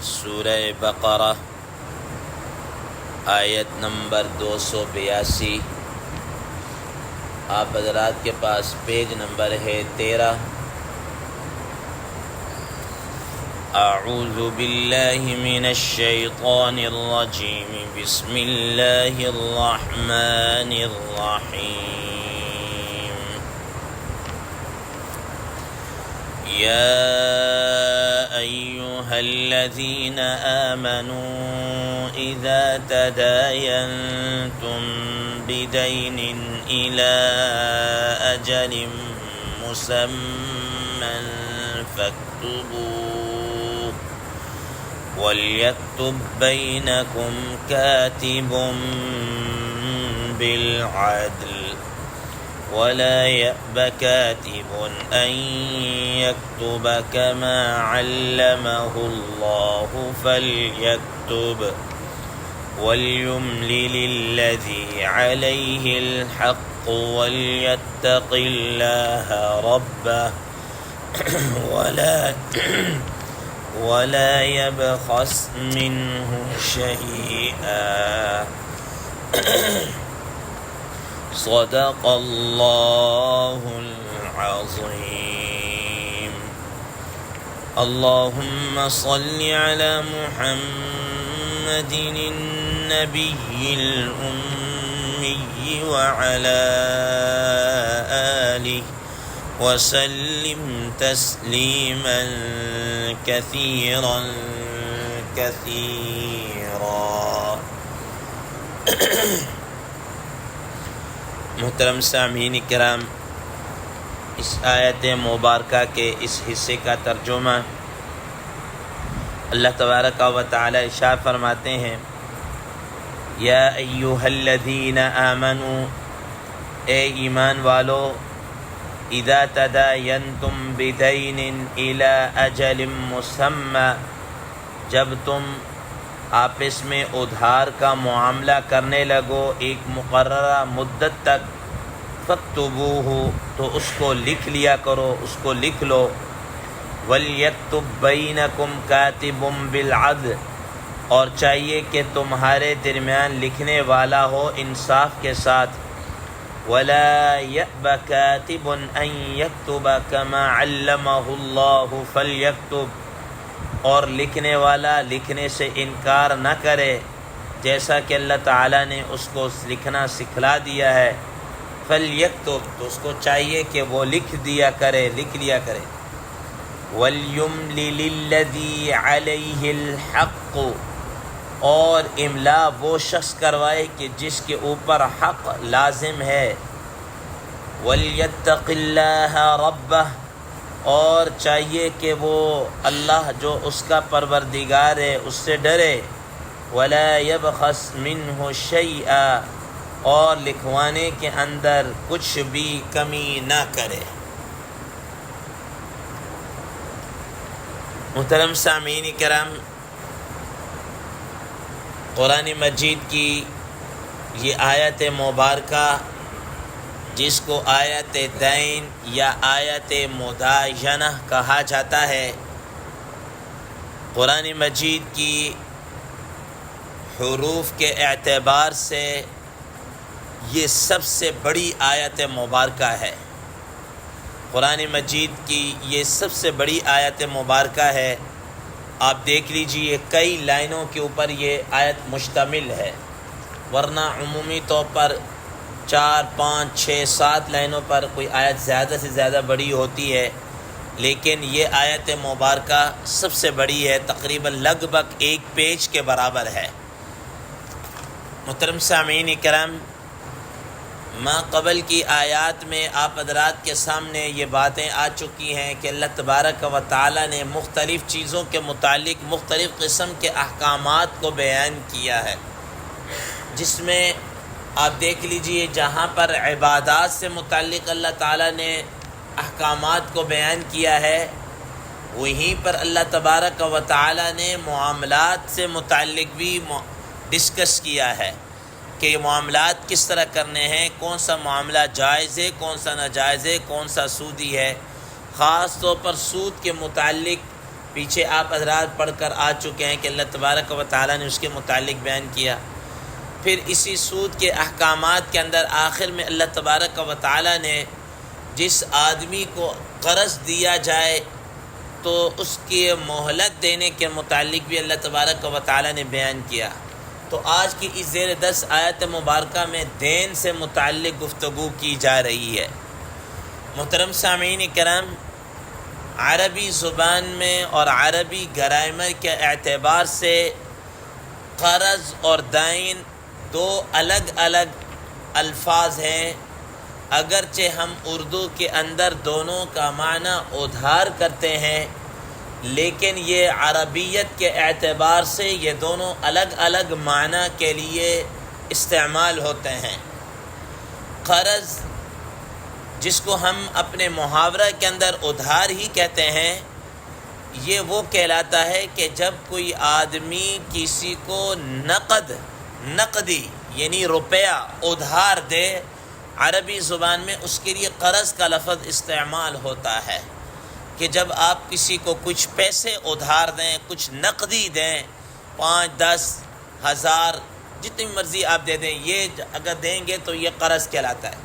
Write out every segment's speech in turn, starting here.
سورہ بقرہ آیت نمبر 282۔ آپ حضرات کے پاس پیج نمبر ہے 13۔ اعوذ باللہ من الشیطان الرجیم، بسم اللہ الرحمن الرحیم۔ یا ایہا الذین آمنوا اذا تداینتم بدین الى اجل مسمى فاکتبوه وَلْيَكْتُبْ بَيْنَكُمْ كَاتِبٌ بِالْعَدْلِ وَلَا يَأْبَ كَاتِبٌ أَنْ يَكْتُبَ كَمَا عَلَّمَهُ اللَّهُ فَلْيَكْتُبْ وَلْيُمْلِلِ الَّذِي عَلَيْهِ الْحَقُّ وَلْيَتَّقِ اللَّهَ رَبَّهُ ولا يبخس منه شيئا صدق الله العظيم۔ اللهم صل على محمد النبي الأمي وعلى آله وسلم تسلیما کثیرا کثیرا۔ محترم سامعین کرام، اس آیت مبارکہ کے اس حصے کا ترجمہ اللہ تبارک و تعالی ارشاد فرماتے ہیں، یا ایھا الذین آمنوا، اے ایمان والو، اذا تداینتم بدین الی اجل مسمی، جب تم آپس میں ادھار کا معاملہ کرنے لگو ایک مقررہ مدت تک، فاکتبوہ، تو اس کو لکھ لیا کرو، اس کو لکھ لو، وَلْيَكْتُبْ بَيْنَكُمْ كَاتِبٌ بِالْعَدْلِ، اور چاہیے کہ تمہارے درمیان لکھنے والا ہو انصاف کے ساتھ، وَلَا يَأْبَ كَاتِبٌ أَن يَكْتُبَ كَمَا عَلَّمَهُ اللَّهُ فَلْيَكْتُبْ، اور لکھنے والا لکھنے سے انکار نہ کرے جیسا کہ اللہ تعالیٰ نے اس کو لکھنا سکھلا دیا ہے، فَلْيَكْتُبْ، تو اس کو چاہیے کہ وہ لکھ لیا کرے۔ وَلْيُمْلِلِ الَّذِي عَلَيْهِ الْحَقُّ، اور املا وہ شخص کروائے کہ جس کے اوپر حق لازم ہے، وَلْيَتَّقِ اللَّهَ رَبَّهُ، اور چاہیے کہ وہ اللہ جو اس کا پروردگار ہے اس سے ڈرے، وَلَا يَبْخَسْ مِنْهُ شَيْئًا، اور لکھوانے کے اندر کچھ بھی کمی نہ کرے۔ محترم سامعین کرام، قرآن مجید کی یہ آیت مبارکہ، جس کو آیت دین یا آیت مداینہ کہا جاتا ہے، قرآن مجید کی حروف کے اعتبار سے یہ سب سے بڑی آیت مبارکہ ہے۔ قرآن مجید کی یہ سب سے بڑی آیت مبارکہ ہے۔ آپ دیکھ لیجئے کئی لائنوں کے اوپر یہ آیت مشتمل ہے، ورنہ عمومی طور پر 4، 5، 6، 7 لائنوں پر کوئی آیت زیادہ سے زیادہ بڑی ہوتی ہے، لیکن یہ آیت مبارکہ سب سے بڑی ہے، تقریباً لگ بھگ 1 پیج کے برابر ہے۔ محترم سامعین کرام، ما قبل کی آیات میں آپ حضرات کے سامنے یہ باتیں آ چکی ہیں کہ اللہ تبارک و تعالی نے مختلف چیزوں کے متعلق مختلف قسم کے احکامات کو بیان کیا ہے، جس میں آپ دیکھ لیجئے جہاں پر عبادات سے متعلق اللہ تعالی نے احکامات کو بیان کیا ہے، وہیں پر اللہ تبارک و تعالی نے معاملات سے متعلق بھی ڈسکس کیا ہے کہ یہ معاملات کس طرح کرنے ہیں، کون سا معاملہ جائز ہے، کون سا ناجائز ہے، کون سا سودی ہے۔ خاص طور پر سود کے متعلق پیچھے آپ حضرات پڑھ کر آ چکے ہیں کہ اللہ تبارک و تعالیٰ نے اس کے متعلق بیان کیا۔ پھر اسی سود کے احکامات کے اندر آخر میں اللہ تبارک و تعالیٰ نے جس آدمی کو قرض دیا جائے تو اس کی مہلت دینے کے متعلق بھی اللہ تبارک و تعالیٰ نے بیان کیا۔ تو آج کی اس زیر 10 آیت مبارکہ میں دین سے متعلق گفتگو کی جا رہی ہے۔ محترم سامعین کرام، عربی زبان میں اور عربی گرامر کے اعتبار سے قرض اور دین دو الگ الگ الفاظ ہیں، اگرچہ ہم اردو کے اندر دونوں کا معنی ادھار کرتے ہیں، لیکن یہ عربیت کے اعتبار سے یہ دونوں الگ الگ معنی کے لیے استعمال ہوتے ہیں۔ قرض، جس کو ہم اپنے محاورہ کے اندر ادھار ہی کہتے ہیں، یہ وہ کہلاتا ہے کہ جب کوئی آدمی کسی کو نقدی یعنی روپیہ ادھار دے، عربی زبان میں اس کے لیے قرض کا لفظ استعمال ہوتا ہے کہ جب آپ کسی کو کچھ پیسے ادھار دیں، کچھ نقدی دیں، 5، 10، 1000 جتنی مرضی آپ دے دیں، یہ اگر دیں گے تو یہ قرض کہلاتا ہے۔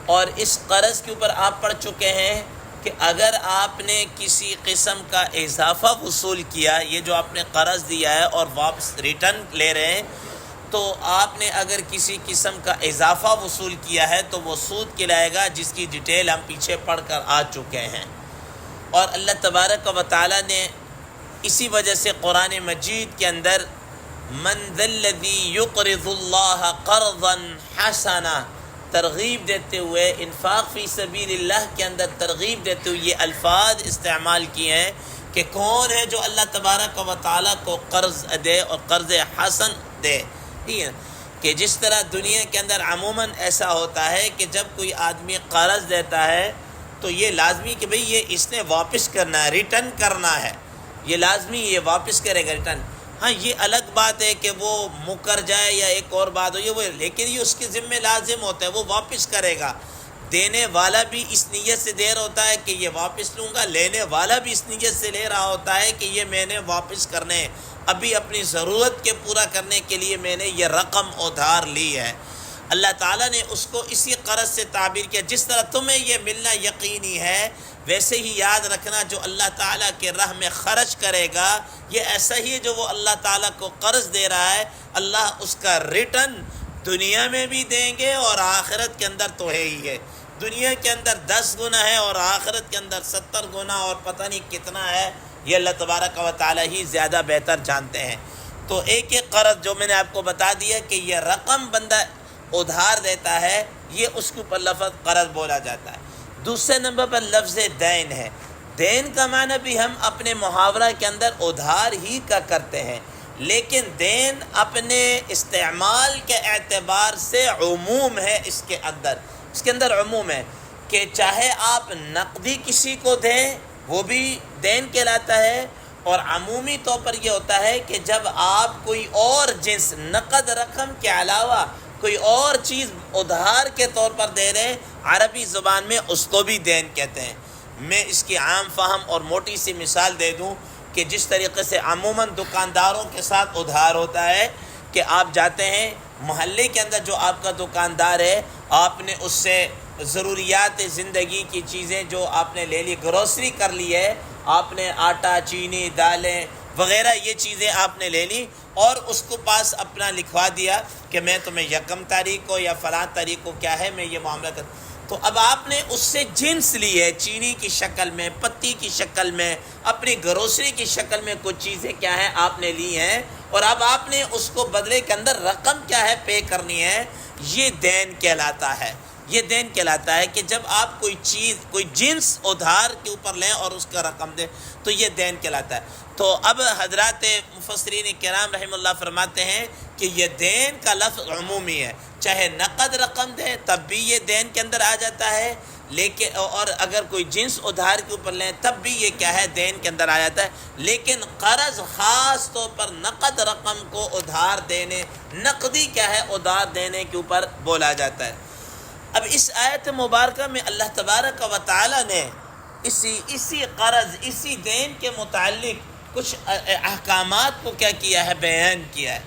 اور اس قرض کے اوپر آپ پڑھ چکے ہیں کہ اگر آپ نے کسی قسم کا اضافہ وصول کیا، یہ جو آپ نے قرض دیا ہے اور واپس ریٹرن لے رہے ہیں، تو آپ نے اگر کسی قسم کا اضافہ وصول کیا ہے تو وہ سود کہلائے گا، جس کی ڈیٹیل ہم پیچھے پڑھ کر آ چکے ہیں۔ اور اللہ تبارک و تعالیٰ نے اسی وجہ سے قرآن مجید کے اندر من ذا الذی یقرض اللہ قرضا حسنا ترغیب دیتے ہوئے، انفاق فی سبیل اللہ کے اندر ترغیب دیتے ہوئے یہ الفاظ استعمال کیے ہیں کہ کون ہے جو اللہ تبارک و تعالیٰ کو قرض دے اور قرض حسن دے۔ ٹھیک ہے کہ جس طرح دنیا کے اندر عموماً ایسا ہوتا ہے کہ جب کوئی آدمی قرض دیتا ہے تو یہ لازمی کہ بھئی یہ اس نے واپس کرنا ہے، ریٹرن کرنا ہے، یہ لازمی یہ واپس کرے گا ریٹرن۔ ہاں یہ الگ بات ہے کہ وہ مکر جائے یا ایک اور بات ہو، وہ لیکن یہ اس کے ذمہ لازم ہوتا ہے، وہ واپس کرے گا۔ دینے والا بھی اس نیت سے دے رہا ہوتا ہے کہ یہ واپس لوں گا، لینے والا بھی اس نیت سے لے رہا ہوتا ہے کہ یہ میں نے واپس کرنے ہیں، ابھی اپنی ضرورت کے پورا کرنے کے لیے میں نے یہ رقم ادھار لی ہے۔ اللہ تعالیٰ نے اس کو اسی قرض سے تعبیر کیا، جس طرح تمہیں یہ ملنا یقینی ہے ویسے ہی یاد رکھنا جو اللہ تعالیٰ کے راہ میں خرچ کرے گا یہ ایسا ہی ہے جو وہ اللہ تعالیٰ کو قرض دے رہا ہے، اللہ اس کا ریٹرن دنیا میں بھی دیں گے اور آخرت کے اندر تو ہے ہی ہے۔ دنیا کے اندر 10 گنا ہے اور آخرت کے اندر 70 گنا اور پتہ نہیں کتنا ہے، یہ اللہ تبارک و تعالیٰ ہی زیادہ بہتر جانتے ہیں۔ تو ایک ایک قرض جو میں نے آپ کو بتا دیا کہ یہ رقم بندہ ادھار دیتا ہے، یہ اس کے اوپر لفظ قرض بولا جاتا ہے۔ دوسرے نمبر پر لفظ دین ہے۔ دین کا معنی بھی ہم اپنے محاورہ کے اندر ادھار ہی کا کرتے ہیں، لیکن دین اپنے استعمال کے اعتبار سے عموم ہے، اس کے اندر عموم ہے کہ چاہے آپ نقدی کسی کو دیں وہ بھی دین کہلاتا ہے، اور عمومی طور پر یہ ہوتا ہے کہ جب آپ کوئی اور جنس نقد رقم کے علاوہ کوئی اور چیز ادھار کے طور پر دے رہے ہیں، عربی زبان میں اس کو بھی دین کہتے ہیں۔ میں اس کی عام فہم اور موٹی سی مثال دے دوں کہ جس طریقے سے عموماً دکانداروں کے ساتھ ادھار ہوتا ہے کہ آپ جاتے ہیں محلے کے اندر، جو آپ کا دکاندار ہے، آپ نے اس سے ضروریات زندگی کی چیزیں جو آپ نے لے لی، گروسری کر لی ہے، آپ نے آٹا، چینی، دالیں وغیرہ یہ چیزیں آپ نے لے لی اور اس کو پاس اپنا لکھوا دیا کہ میں تمہیں یکم تاریخ کو یا فلاں تاریخ کو کیا ہے میں یہ معاملہ کر، تو اب آپ نے اس سے جنس لی ہے، چینی کی شکل میں، پتی کی شکل میں، اپنی گروسری کی شکل میں کچھ چیزیں کیا ہیں آپ نے لی ہیں، اور اب آپ نے اس کو بدلے کے اندر رقم کیا ہے پے کرنی ہے، یہ دین کہلاتا ہے۔ یہ دین کہلاتا ہے کہ جب آپ کوئی چیز، کوئی جنس ادھار کے اوپر لیں اور اس کا رقم دیں تو یہ دین کہلاتا ہے۔ تو اب حضرات مفسرین کرام رحم اللہ فرماتے ہیں کہ یہ دین کا لفظ عمومی ہے، چاہے نقد رقم دیں تب بھی یہ دین کے اندر آ جاتا ہے، لیکن اور اگر کوئی جنس ادھار کے اوپر لیں تب بھی یہ کیا ہے دین کے اندر آ جاتا ہے، لیکن قرض خاص طور پر نقد رقم کو ادھار دینے، نقدی کیا ہے ادھار دینے کے اوپر بولا جاتا ہے۔ اب اس آیت مبارکہ میں اللہ تبارک و تعالی نے اسی قرض اسی دین کے متعلق کچھ احکامات کو کیا کیا ہے، بیان کیا ہے،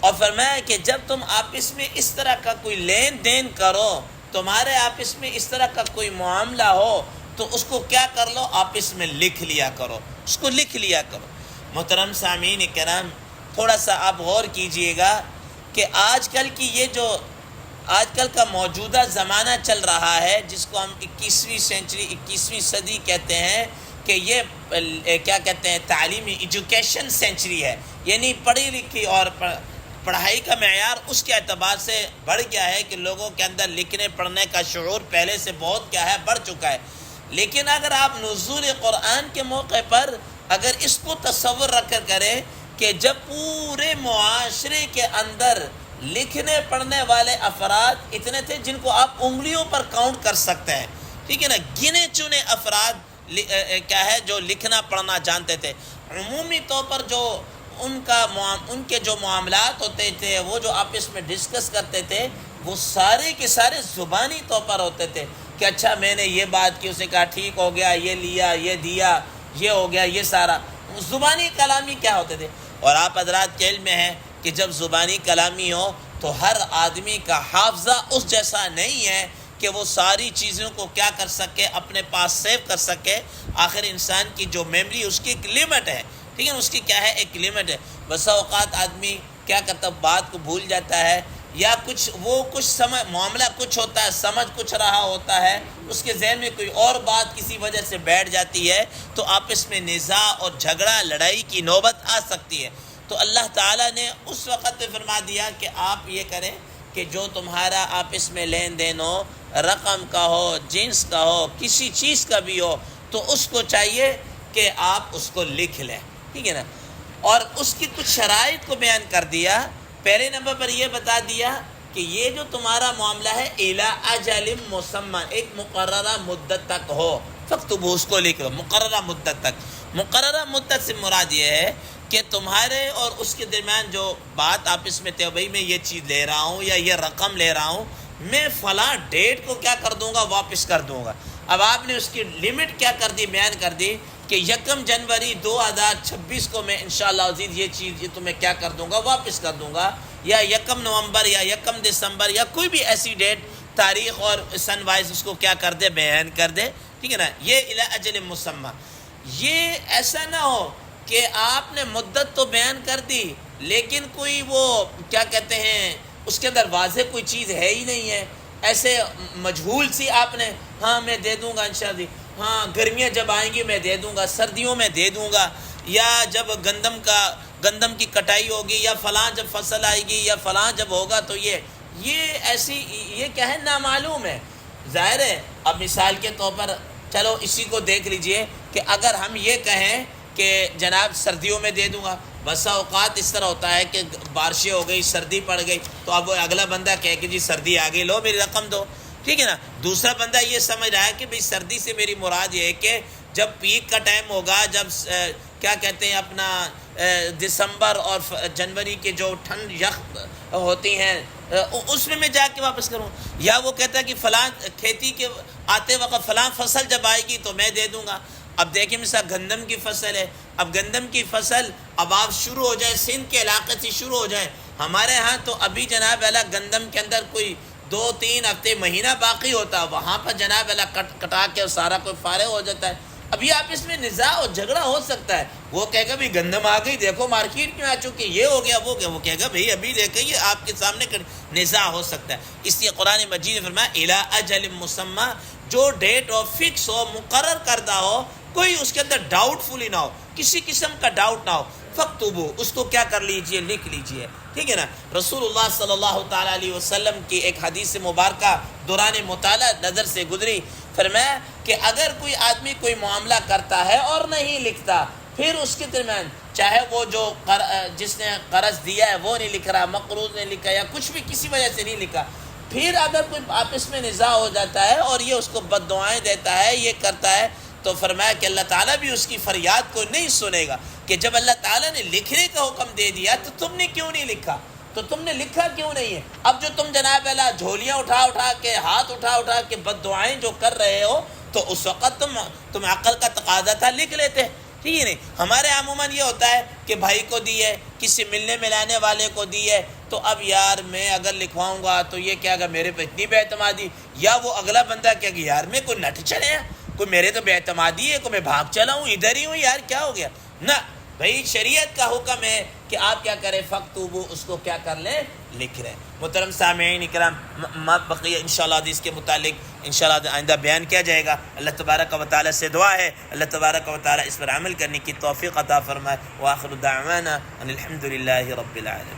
اور فرمایا کہ جب تم آپس میں اس طرح کا کوئی لین دین کرو، تمہارے آپس میں اس طرح کا کوئی معاملہ ہو تو اس کو کیا کر لو، آپس میں لکھ لیا کرو، اس کو لکھ لیا کرو۔ محترم سامعین کرام، تھوڑا سا آپ غور کیجئے گا کہ آج کل کی یہ جو آج کل کا موجودہ زمانہ چل رہا ہے، جس کو ہم 21ویں صدی کہتے ہیں، کہ یہ کیا کہتے ہیں، تعلیمی ایجوکیشن سینچری ہے، یعنی پڑھی لکھی اور پڑھائی کا معیار اس کے اعتبار سے بڑھ گیا ہے کہ لوگوں کے اندر لکھنے پڑھنے کا شعور پہلے سے بہت کیا ہے، بڑھ چکا ہے۔ لیکن اگر آپ نزول قرآن کے موقع پر اگر اس کو تصور رکھ کر کریں کہ جب پورے معاشرے کے اندر لکھنے پڑھنے والے افراد اتنے تھے جن کو آپ انگلیوں پر کاؤنٹ کر سکتے ہیں، ٹھیک ہے نا، گنے چنے افراد کیا ہے جو لکھنا پڑھنا جانتے تھے، عمومی طور پر جو ان کے جو معاملات ہوتے تھے، وہ جو آپس میں ڈسکس کرتے تھے، وہ سارے کے سارے زبانی طور پر ہوتے تھے کہ اچھا میں نے یہ بات کی، اس نے کہا ٹھیک ہو گیا، یہ لیا، یہ دیا، یہ ہو گیا، یہ سارا زبانی کلامی کیا ہوتے تھے۔ اور آپ حضرات کے علم میں ہے کہ جب زبانی کلامی ہو تو ہر آدمی کا حافظہ اس جیسا نہیں ہے کہ وہ ساری چیزوں کو کیا کر سکے، اپنے پاس سیو کر سکے۔ آخر انسان کی جو میموری، اس کی ایک لمٹ ہے، ٹھیک ہے، اس کی کیا ہے، ایک لمٹ ہے۔ بسا اوقات آدمی کیا کرتا، بات کو بھول جاتا ہے، یا کچھ سمجھ، معاملہ کچھ ہوتا ہے، سمجھ کچھ رہا ہوتا ہے، اس کے ذہن میں کوئی اور بات کسی وجہ سے بیٹھ جاتی ہے، تو آپس میں نزاع اور جھگڑا، لڑائی کی نوبت آ سکتی ہے۔ تو اللہ تعالیٰ نے اس وقت فرما دیا کہ آپ یہ کریں کہ جو تمہارا آپس میں لین دین ہو، رقم کا ہو، جنس کا ہو، کسی چیز کا بھی ہو، تو اس کو چاہیے کہ آپ اس کو لکھ لیں، ٹھیک ہے نا۔ اور اس کی کچھ شرائط کو بیان کر دیا۔ پہلے نمبر پر یہ بتا دیا کہ یہ جو تمہارا معاملہ ہے الی اجل مسمى، ایک مقررہ مدت تک ہو، فاکتبوا، اس کو لکھ لو، مقررہ مدت تک۔ مقررہ مدت سے مراد یہ ہے کہ تمہارے اور اس کے درمیان جو بات آپس میں طے، بھائی میں یہ چیز لے رہا ہوں یا یہ رقم لے رہا ہوں، میں فلاں ڈیٹ کو کیا کر دوں گا، واپس کر دوں گا۔ اب آپ نے اس کی لمٹ کیا کر دی، بیان کر دی کہ 1 جنوری 2026 کو میں انشاءاللہ عزیز یہ چیز یہ تمہیں کیا کر دوں گا، واپس کر دوں گا، یا 1 نومبر یا 1 دسمبر یا کوئی بھی ایسی ڈیٹ، تاریخ اور سن وائز اس کو کیا کر دے، بیان کر دے، ٹھیک ہے نا۔ یہ الی اجل مسمى، یہ ایسا نہ ہو کہ آپ نے مدت تو بیان کر دی لیکن کوئی وہ کیا کہتے ہیں اس کے اندر واضح کوئی چیز ہے ہی نہیں ہے، ایسے مجہول سی آپ نے، ہاں میں دے دوں گا انشاءاللہ، ہاں گرمیاں جب آئیں گی میں دے دوں گا، سردیوں میں دے دوں گا، یا جب گندم کی کٹائی ہوگی، یا فلاں جب فصل آئے گی، یا فلاں جب ہوگا، تو یہ ایسی، یہ کیا ہے، نامعلوم ہے۔ ظاہر ہے، اب مثال کے طور پر چلو اسی کو دیکھ لیجئے کہ اگر ہم یہ کہیں کہ جناب سردیوں میں دے دوں گا، بسا اوقات اس طرح ہوتا ہے کہ بارشیں ہو گئی، سردی پڑ گئی، تو اب وہ اگلا بندہ کہے کہ جی سردی آ گئی، لو میری رقم دو، ٹھیک ہے نا۔ دوسرا بندہ یہ سمجھ رہا ہے کہ بھئی سردی سے میری مراد یہ ہے کہ جب پیک کا ٹائم ہوگا، جب کیا کہتے ہیں اپنا دسمبر اور جنوری کے جو ٹھنڈ یخ ہوتی ہیں، اس میں جا کے واپس کروں، یا وہ کہتا ہے کہ فلاں کھیتی کے آتے وقت فلاں فصل جب آئے گی تو میں دے دوں گا۔ اب دیکھیں مثلا گندم کی فصل ہے، اب گندم کی فصل اب آپ شروع ہو جائے، سندھ کے علاقے سے شروع ہو جائے، ہمارے ہاں تو ابھی جناب اللہ گندم کے اندر کوئی 2-3 ہفتے مہینہ باقی ہوتا ہے، وہاں پر جناب اللہ کٹا کے سارا کوئی فارغ ہو جاتا ہے۔ ابھی آپ اس میں نزاع اور جھگڑا ہو سکتا ہے، وہ کہے گا بھی گندم آ گئی، دیکھو مارکیٹ میں آ چکی، یہ ہو گیا، وہ کہے گا بھئی ابھی دیکھیں، یہ آپ کے سامنے نزاع ہو سکتا ہے۔ اس لیے قرآن مجید نے فرمایا الی اجل مسمى، جو ڈیٹ ہو، فکس ہو، مقرر کردہ ہو، کوئی اس کے اندر ڈاؤٹ فلی نہ ہو، کسی قسم کا ڈاؤٹ نہ ہو، فاکتبوا، اس کو کیا کر لیجئے، لکھ لیجئے، ٹھیک ہے نا۔ رسول اللہ صلی اللہ تعالیٰ علیہ وسلم کی ایک حدیث مبارکہ دوران مطالعہ نظر سے گزری، فرمایا کہ اگر کوئی آدمی کوئی معاملہ کرتا ہے اور نہیں لکھتا، پھر اس کے درمیان چاہے وہ جو جس نے قرض دیا ہے وہ نہیں لکھ رہا، مقروض نے لکھا، یا کچھ بھی کسی وجہ سے نہیں لکھا، پھر اگر کوئی آپس میں نزاع ہو جاتا ہے اور یہ اس کو بد دعائیں دیتا ہے، یہ کرتا ہے، تو فرمایا کہ اللہ تعالیٰ بھی اس کی فریاد کو نہیں سنے گا کہ جب اللہ تعالیٰ نے لکھنے کا حکم دے دیا تو تم نے کیوں نہیں لکھا، تو تم نے لکھا کیوں نہیں ہے؟ اب جو تم جناب اللہ جھولیاں اٹھا کے، ہاتھ اٹھا کے بد دعائیں جو کر رہے ہو، تو اس وقت تم عقل کا تقاضا تھا لکھ لیتے، ٹھیک ہے نہیں؟ ہمارے عموماً یہ ہوتا ہے کہ بھائی کو دی ہے، کسی ملنے ملانے والے کو دی ہے، تو اب یار میں اگر لکھواؤں گا تو یہ کیا کہ میرے پہ اتنی بے اعتمادی، یا وہ اگلا بندہ کیا کہ یار میں کوئی نٹ چڑھے ہیں، کوئی میرے تو بے اعتمادی ہے، کوئی میں بھاگ چلا ہوں، ادھر ہی ہوں یار، کیا ہو گیا؟ نہ بھائی، شریعت کا حکم ہے کہ آپ کیا کریں، فَاكْتُبُوا، اس کو کیا کر لیں، لکھ رہے ہیں۔ محترم سامعین اکرام، بقیہ انشاءاللہ حدیث کے متعلق انشاءاللہ آئندہ بیان کیا جائے گا۔ اللہ تبارک و تعالیٰ سے دعا ہے اللہ تبارک و تعالیٰ اس پر عمل کرنے کی توفیق عطا فرمائے۔ وآخر دعوانا ان الحمد للہ رب العالمین۔